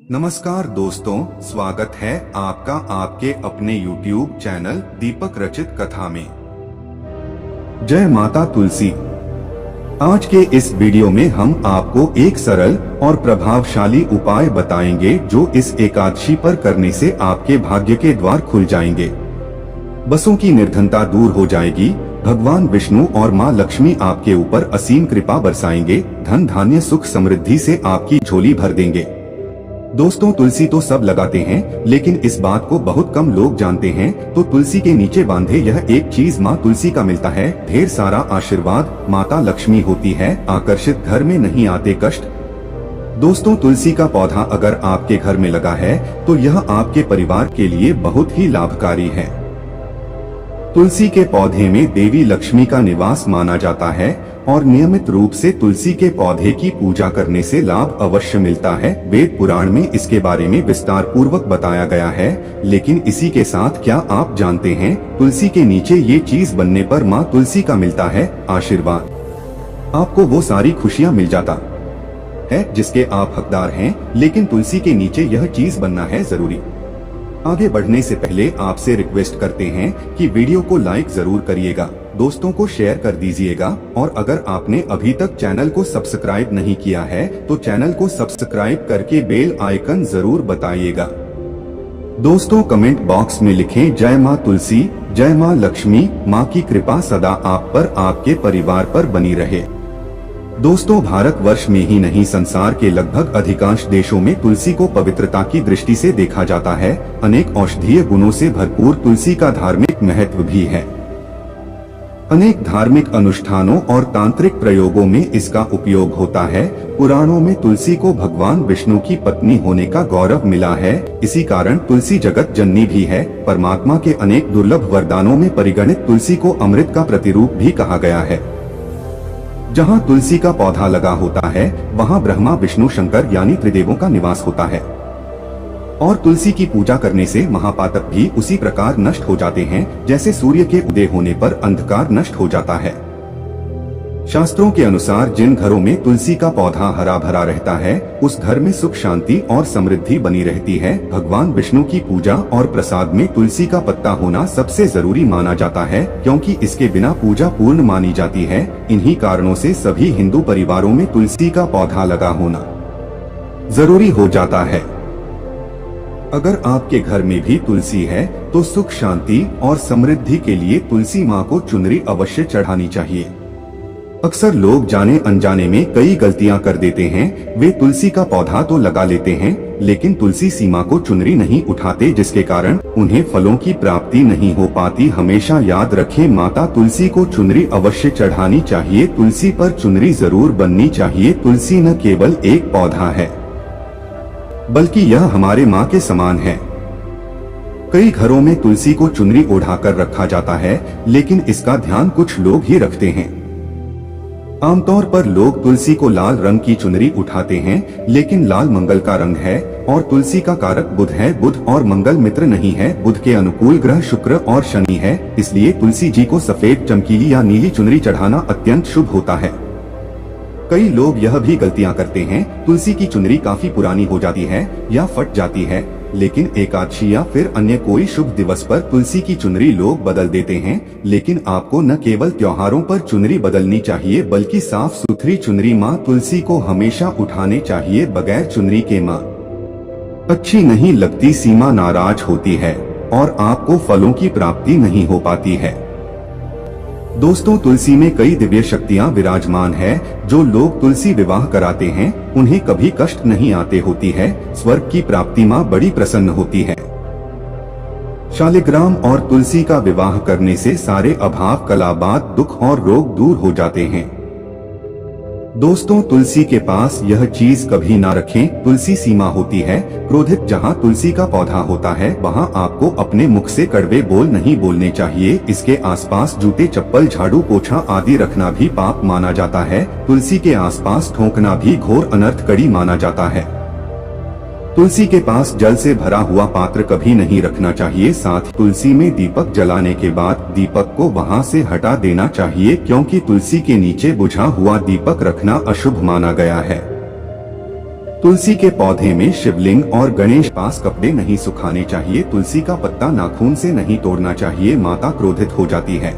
नमस्कार दोस्तों, स्वागत है आपका आपके अपने YouTube चैनल दीपक रचित कथा में। जय माता तुलसी। आज के इस वीडियो में हम आपको एक सरल और प्रभावशाली उपाय बताएंगे जो इस एकादशी पर करने से आपके भाग्य के द्वार खुल जाएंगे, बसों की निर्धनता दूर हो जाएगी, भगवान विष्णु और माँ लक्ष्मी आपके ऊपर असीम कृपा बरसाएंगे, धन धान्य सुख समृद्धि से आपकी झोली भर देंगे। दोस्तों, तुलसी तो सब लगाते हैं, लेकिन इस बात को बहुत कम लोग जानते हैं। तो तुलसी के नीचे बांधे यह एक चीज माँ तुलसी का मिलता है, ढेर सारा आशीर्वाद। माता लक्ष्मी होती है आकर्षित, घर में नहीं आते कष्ट। दोस्तों, तुलसी का पौधा अगर आपके घर में लगा है तो यह आपके परिवार के लिए बहुत ही लाभकारी है। तुलसी के पौधे में देवी लक्ष्मी का निवास माना जाता है और नियमित रूप से तुलसी के पौधे की पूजा करने से लाभ अवश्य मिलता है। वेद पुराण में इसके बारे में विस्तार पूर्वक बताया गया है। लेकिन इसी के साथ क्या आप जानते हैं, तुलसी के नीचे ये चीज बनने पर माँ तुलसी का मिलता है आशीर्वाद। आपको वो सारी खुशियाँ मिल जाता है जिसके आप हकदार हैं, लेकिन तुलसी के नीचे यह चीज बनना है जरूरी। आगे बढ़ने से पहले आपसे रिक्वेस्ट करते हैं कि वीडियो को लाइक जरूर करिएगा, दोस्तों को शेयर कर दीजिएगा और अगर आपने अभी तक चैनल को सब्सक्राइब नहीं किया है तो चैनल को सब्सक्राइब करके बेल आइकन जरूर बताइएगा। दोस्तों, कमेंट बॉक्स में लिखें जय माँ तुलसी, जय माँ लक्ष्मी। माँ की कृपा सदा आप पर, आपके परिवार पर बनी रहे। दोस्तों, भारतवर्ष में ही नहीं संसार के लगभग अधिकांश देशों में तुलसी को पवित्रता की दृष्टि से देखा जाता है। अनेक औषधीय गुणों से भरपूर तुलसी का धार्मिक महत्व भी है। अनेक धार्मिक अनुष्ठानों और तांत्रिक प्रयोगों में इसका उपयोग होता है। पुराणों में तुलसी को भगवान विष्णु की पत्नी होने का गौरव मिला है। इसी कारण तुलसी जगत जननी भी है। परमात्मा के अनेक दुर्लभ वरदानों में परिगणित तुलसी को अमृत का प्रतिरूप भी कहा गया है। जहाँ तुलसी का पौधा लगा होता है वहाँ ब्रह्मा विष्णु शंकर यानी त्रिदेवों का निवास होता है और तुलसी की पूजा करने से महापातक भी उसी प्रकार नष्ट हो जाते हैं जैसे सूर्य के उदय होने पर अंधकार नष्ट हो जाता है। शास्त्रों के अनुसार जिन घरों में तुलसी का पौधा हरा भरा रहता है उस घर में सुख शांति और समृद्धि बनी रहती है। भगवान विष्णु की पूजा और प्रसाद में तुलसी का पत्ता होना सबसे जरूरी माना जाता है, क्योंकि इसके बिना पूजा पूर्ण मानी जाती है। इन्हीं कारणों से सभी हिंदू परिवारों में तुलसी का पौधा लगा होना जरूरी हो जाता है। अगर आपके घर में भी तुलसी है तो सुख शांति और समृद्धि के लिए तुलसी माँ को चुनरी अवश्य चढ़ानी चाहिए। अक्सर लोग जाने अनजाने में कई गलतियां कर देते हैं। वे तुलसी का पौधा तो लगा लेते हैं लेकिन तुलसी सीमा को चुनरी नहीं उठाते, जिसके कारण उन्हें फलों की प्राप्ति नहीं हो पाती। हमेशा याद रखें, माता तुलसी को चुनरी अवश्य चढ़ानी चाहिए। तुलसी पर चुनरी जरूर बननी चाहिए। तुलसी न केवल एक पौधा है बल्कि यह हमारे माँ के समान है। कई घरों में तुलसी को चुनरी ओढ़ाकर रखा जाता है, लेकिन इसका ध्यान कुछ लोग ही रखते हैं। आमतौर पर लोग तुलसी को लाल रंग की चुनरी उठाते हैं, लेकिन लाल मंगल का रंग है और तुलसी का कारक बुध है। बुध और मंगल मित्र नहीं है। बुध के अनुकूल ग्रह शुक्र और शनि है, इसलिए तुलसी जी को सफेद चमकीली या नीली चुनरी चढ़ाना अत्यंत शुभ होता है। कई लोग यह भी गलतियां करते हैं, तुलसी की चुनरी काफी पुरानी हो जाती है या फट जाती है, लेकिन एकादशी या फिर अन्य कोई शुभ दिवस पर तुलसी की चुनरी लोग बदल देते हैं। लेकिन आपको न केवल त्योहारों पर चुनरी बदलनी चाहिए बल्कि साफ सुथरी चुनरी माँ तुलसी को हमेशा उठाने चाहिए। बगैर चुनरी के माँ अच्छी नहीं लगती, सीमा नाराज होती है और आपको फलों की प्राप्ति नहीं हो पाती है। दोस्तों, तुलसी में कई दिव्य शक्तियाँ विराजमान है। जो लोग तुलसी विवाह कराते हैं उन्हें कभी कष्ट नहीं आते होती है। स्वर्ग की प्राप्ति माँ बड़ी प्रसन्न होती है। शालिग्राम और तुलसी का विवाह करने से सारे अभाव, कलाबात, दुख और रोग दूर हो जाते हैं। दोस्तों, तुलसी के पास यह चीज कभी ना रखें। तुलसी सीमा होती है क्रोधित। जहाँ तुलसी का पौधा होता है वहाँ आपको अपने मुख से कड़वे बोल नहीं बोलने चाहिए। इसके आसपास जूते, चप्पल, झाड़ू, पोछा आदि रखना भी पाप माना जाता है। तुलसी के आसपास थूकना भी घोर अनर्थकारी माना जाता है। तुलसी के पास जल से भरा हुआ पात्र कभी नहीं रखना चाहिए। साथ ही तुलसी में दीपक जलाने के बाद दीपक को वहां से हटा देना चाहिए, क्योंकि तुलसी के नीचे बुझा हुआ दीपक रखना अशुभ माना गया है। तुलसी के पौधे में शिवलिंग और गणेश पास कपड़े नहीं सुखाने चाहिए। तुलसी का पत्ता नाखून से नहीं तोड़ना चाहिए, माता क्रोधित हो जाती है।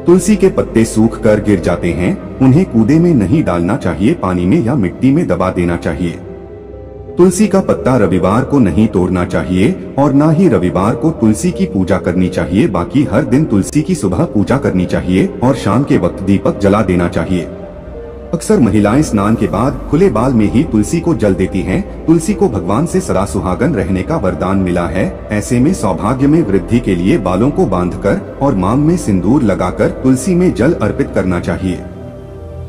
तुलसी के पत्ते सूख कर गिर जाते हैं, उन्हें कूदे में नहीं डालना चाहिए, पानी में या मिट्टी में दबा देना चाहिए। तुलसी का पत्ता रविवार को नहीं तोड़ना चाहिए और न ही रविवार को तुलसी की पूजा करनी चाहिए। बाकी हर दिन तुलसी की सुबह पूजा करनी चाहिए और शाम के वक्त दीपक जला देना चाहिए। अक्सर महिलाएं स्नान के बाद खुले बाल में ही तुलसी को जल देती हैं। तुलसी को भगवान से सदा सुहागन रहने का वरदान मिला है। ऐसे में सौभाग्य में वृद्धि के लिए बालों को बांधकर और मांग में सिंदूर लगाकर तुलसी में जल अर्पित करना चाहिए।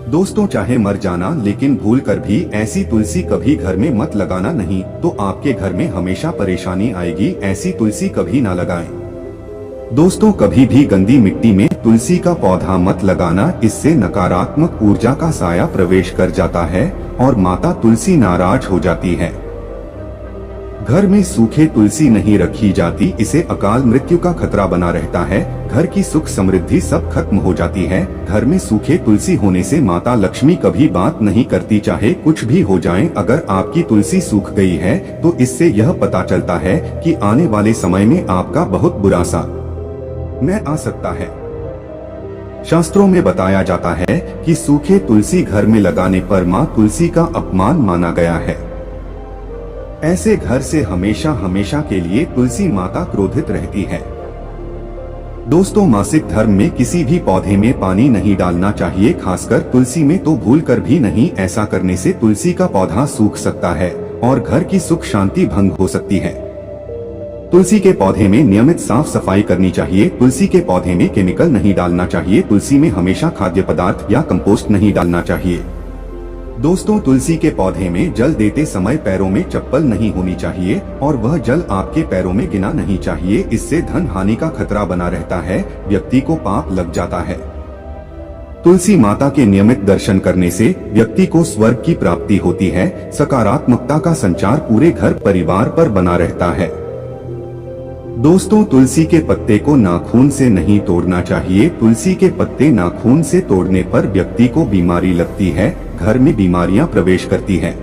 दोस्तों, चाहे मर जाना लेकिन भूल कर भी ऐसी तुलसी कभी घर में मत लगाना, नहीं तो आपके घर में हमेशा परेशानी आएगी। ऐसी तुलसी कभी ना लगाएं। दोस्तों, कभी भी गंदी मिट्टी में तुलसी का पौधा मत लगाना, इससे नकारात्मक ऊर्जा का साया प्रवेश कर जाता है और माता तुलसी नाराज हो जाती है। घर में सूखे तुलसी नहीं रखी जाती, इसे अकाल मृत्यु का खतरा बना रहता है। घर की सुख समृद्धि सब खत्म हो जाती है। घर में सूखे तुलसी होने से माता लक्ष्मी कभी बात नहीं करती, चाहे कुछ भी हो जाए। अगर आपकी तुलसी सूख गई है तो इससे यह पता चलता है कि आने वाले समय में आपका बहुत बुरा समय आ सकता है। शास्त्रों में बताया जाता है कि सूखे तुलसी घर में लगाने पर मां तुलसी का अपमान माना गया है। ऐसे घर से हमेशा हमेशा के लिए तुलसी माता क्रोधित रहती है। दोस्तों, मासिक धर्म में किसी भी पौधे में पानी नहीं डालना चाहिए, खासकर तुलसी में तो भूल कर भी नहीं। ऐसा करने से तुलसी का पौधा सूख सकता है और घर की सुख शांति भंग हो सकती है। तुलसी के पौधे में नियमित साफ सफाई करनी चाहिए। तुलसी के पौधे में केमिकल नहीं डालना चाहिए। तुलसी में हमेशा खाद्य पदार्थ या कंपोस्ट नहीं डालना चाहिए। दोस्तों, तुलसी के पौधे में जल देते समय पैरों में चप्पल नहीं होनी चाहिए और वह जल आपके पैरों में गिरना नहीं चाहिए। इससे धन हानि का खतरा बना रहता है, व्यक्ति को पाप लग जाता है। तुलसी माता के नियमित दर्शन करने से व्यक्ति को स्वर्ग की प्राप्ति होती है। सकारात्मकता का संचार पूरे घर परिवार पर बना रहता है। दोस्तों, तुलसी के पत्ते को नाखून से नहीं तोड़ना चाहिए। तुलसी के पत्ते नाखून से तोड़ने पर व्यक्ति को बीमारी लगती है, घर में बीमारियां प्रवेश करती हैं।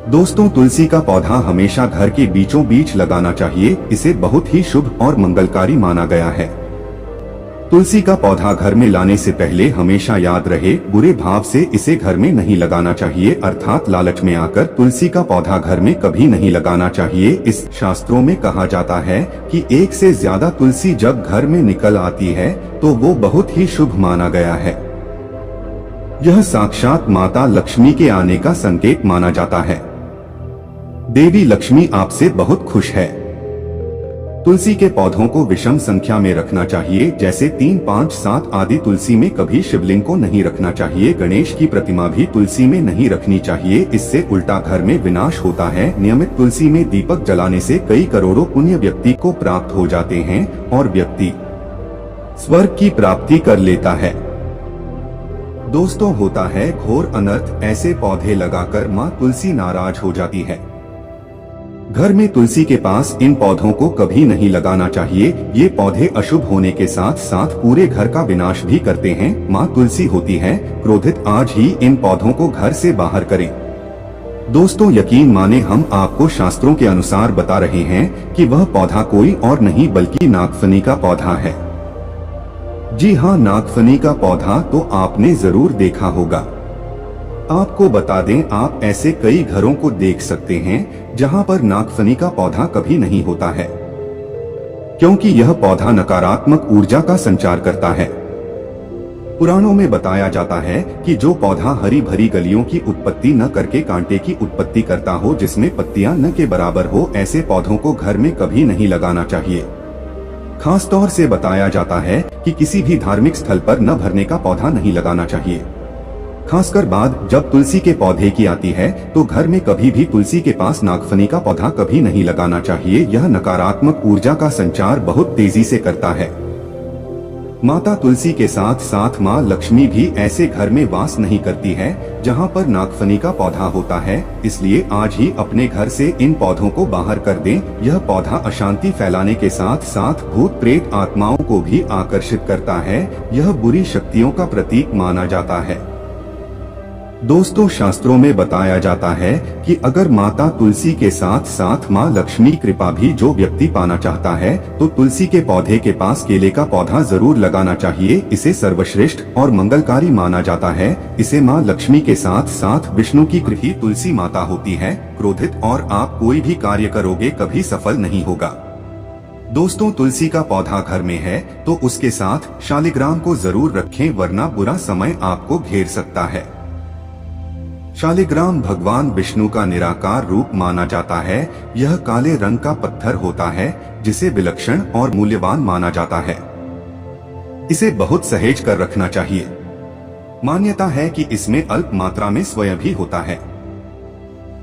दोस्तों, तुलसी का पौधा हमेशा घर के बीचों बीच लगाना चाहिए, इसे बहुत ही शुभ और मंगलकारी माना गया है। तुलसी का पौधा घर में लाने से पहले हमेशा याद रहे, बुरे भाव से इसे घर में नहीं लगाना चाहिए, अर्थात लालच में आकर तुलसी का पौधा घर में कभी नहीं लगाना चाहिए। इस शास्त्रों में कहा जाता है कि एक से ज्यादा तुलसी जब घर में निकल आती है तो वो बहुत ही शुभ माना गया है। यह साक्षात माता लक्ष्मी के आने का संकेत माना जाता है। देवी लक्ष्मी आपसे बहुत खुश है। तुलसी के पौधों को विषम संख्या में रखना चाहिए, जैसे 3, 5, 7 आदि। तुलसी में कभी शिवलिंग को नहीं रखना चाहिए। गणेश की प्रतिमा भी तुलसी में नहीं रखनी चाहिए, इससे उल्टा घर में विनाश होता है। नियमित तुलसी में दीपक जलाने से कई करोड़ों पुण्य व्यक्ति को प्राप्त हो जाते हैं और व्यक्ति स्वर्ग की प्राप्ति कर लेता है। दोस्तों, होता है घोर अनर्थ, ऐसे पौधे लगाकर माँ तुलसी नाराज हो जाती है। घर में तुलसी के पास इन पौधों को कभी नहीं लगाना चाहिए। ये पौधे अशुभ होने के साथ साथ पूरे घर का विनाश भी करते हैं। माँ तुलसी होती है क्रोधित, आज ही इन पौधों को घर से बाहर करें। दोस्तों, यकीन माने हम आपको शास्त्रों के अनुसार बता रहे हैं कि वह पौधा कोई और नहीं बल्कि नागफनी का पौधा है। जी हाँ, नागफनी का पौधा तो आपने जरूर देखा होगा। आपको बता दें, आप ऐसे कई घरों को देख सकते हैं जहां पर नागफनी का पौधा कभी नहीं होता है, क्योंकि यह पौधा नकारात्मक ऊर्जा का संचार करता है। पुराणों में बताया जाता है कि जो पौधा हरी भरी गलियों की उत्पत्ति न करके कांटे की उत्पत्ति करता हो, जिसमें पत्तियां न के बराबर हो, ऐसे पौधों को घर में कभी नहीं लगाना चाहिए। खास तौर से बताया जाता है कि किसी भी धार्मिक स्थल पर न भरने का पौधा नहीं लगाना चाहिए। खासकर बात जब तुलसी के पौधे की आती है तो घर में कभी भी तुलसी के पास नागफनी का पौधा कभी नहीं लगाना चाहिए। यह नकारात्मक ऊर्जा का संचार बहुत तेजी से करता है। माता तुलसी के साथ साथ माँ लक्ष्मी भी ऐसे घर में वास नहीं करती है जहाँ पर नागफनी का पौधा होता है। इसलिए आज ही अपने घर से इन पौधों को बाहर कर दें। यह पौधा अशांति फैलाने के साथ साथ भूत प्रेत आत्माओं को भी आकर्षित करता है। यह बुरी शक्तियों का प्रतीक माना जाता है। दोस्तों, शास्त्रों में बताया जाता है कि अगर माता तुलसी के साथ साथ माँ लक्ष्मी कृपा भी जो व्यक्ति पाना चाहता है तो तुलसी के पौधे के पास केले का पौधा जरूर लगाना चाहिए। इसे सर्वश्रेष्ठ और मंगलकारी माना जाता है। इसे माँ लक्ष्मी के साथ साथ विष्णु की कृपा तुलसी माता होती है क्रोधित और आप कोई भी कार्य करोगे कभी सफल नहीं होगा। दोस्तों, तुलसी का पौधा घर में है तो उसके साथ शालिग्राम को जरूर रखें, वरना बुरा समय आपको घेर सकता है। शालिग्राम भगवान विष्णु का निराकार रूप माना जाता है। यह काले रंग का पत्थर होता है जिसे विलक्षण और मूल्यवान माना जाता है। इसे बहुत सहेज कर रखना चाहिए। मान्यता है कि इसमें अल्प मात्रा में स्वयं भी होता है।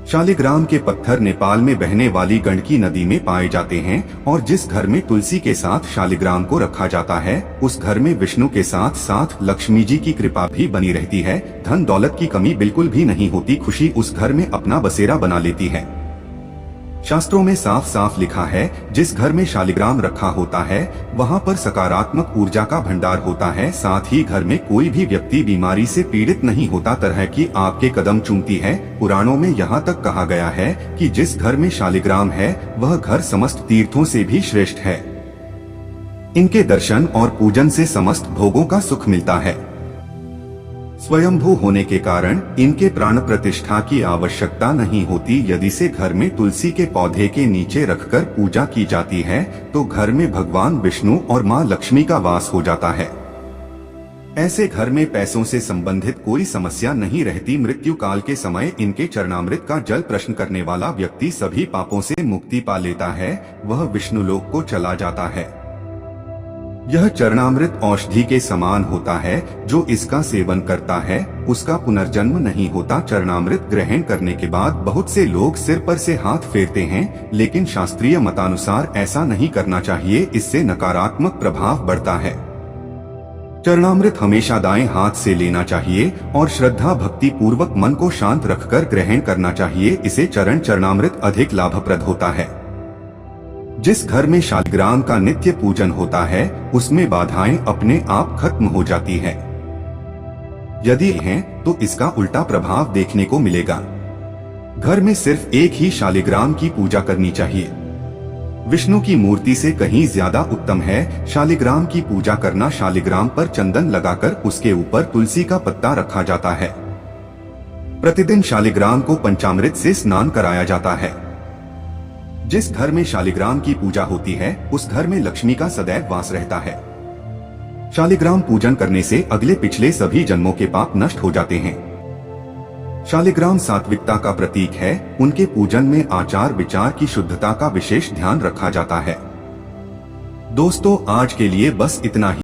शालिग्राम के पत्थर नेपाल में बहने वाली गंडकी नदी में पाए जाते हैं और जिस घर में तुलसी के साथ शालिग्राम को रखा जाता है उस घर में विष्णु के साथ साथ लक्ष्मी जी की कृपा भी बनी रहती है। धन दौलत की कमी बिल्कुल भी नहीं होती। खुशी उस घर में अपना बसेरा बना लेती है। शास्त्रों में साफ साफ लिखा है, जिस घर में शालिग्राम रखा होता है वहाँ पर सकारात्मक ऊर्जा का भंडार होता है। साथ ही घर में कोई भी व्यक्ति बीमारी से पीड़ित नहीं होता। तरह की आपके कदम चूमती है। पुराणों में यहाँ तक कहा गया है कि जिस घर में शालिग्राम है वह घर समस्त तीर्थों से भी श्रेष्ठ है। इनके दर्शन और पूजन से समस्त भोगों का सुख मिलता है। स्वयंभू होने के कारण इनके प्राण प्रतिष्ठा की आवश्यकता नहीं होती। यदि से घर में तुलसी के पौधे के नीचे रखकर पूजा की जाती है तो घर में भगवान विष्णु और मां लक्ष्मी का वास हो जाता है। ऐसे घर में पैसों से संबंधित कोई समस्या नहीं रहती। मृत्यु काल के समय इनके चरणामृत का जल प्रश्न करने वाला व्यक्ति सभी पापों से मुक्ति पा लेता है। वह विष्णु लोक को चला जाता है। यह चरणामृत औषधि के समान होता है। जो इसका सेवन करता है उसका पुनर्जन्म नहीं होता। चरणामृत ग्रहण करने के बाद बहुत से लोग सिर पर से हाथ फेरते हैं, लेकिन शास्त्रीय मतानुसार ऐसा नहीं करना चाहिए। इससे नकारात्मक प्रभाव बढ़ता है। चरणामृत हमेशा दाएं हाथ से लेना चाहिए और श्रद्धा भक्ति पूर्वक मन को शांत रखकर ग्रहण करना चाहिए। इसे चरणामृत अधिक लाभप्रद होता है। जिस घर में शालिग्राम का नित्य पूजन होता है उसमें बाधाएं अपने आप खत्म हो जाती है। यदि हैं तो इसका उल्टा प्रभाव देखने को मिलेगा। घर में सिर्फ एक ही शालिग्राम की पूजा करनी चाहिए। विष्णु की मूर्ति से कहीं ज्यादा उत्तम है शालिग्राम की पूजा करना। शालिग्राम पर चंदन लगाकर उसके ऊपर तुलसी का पत्ता रखा जाता है। प्रतिदिन शालिग्राम को पंचामृत से स्नान कराया जाता है। जिस घर में शालिग्राम की पूजा होती है उस घर में लक्ष्मी का सदैव वास रहता है। शालिग्राम पूजन करने से अगले पिछले सभी जन्मों के पाप नष्ट हो जाते हैं। शालिग्राम सात्विकता का प्रतीक है। उनके पूजन में आचार विचार की शुद्धता का विशेष ध्यान रखा जाता है। दोस्तों, आज के लिए बस इतना ही।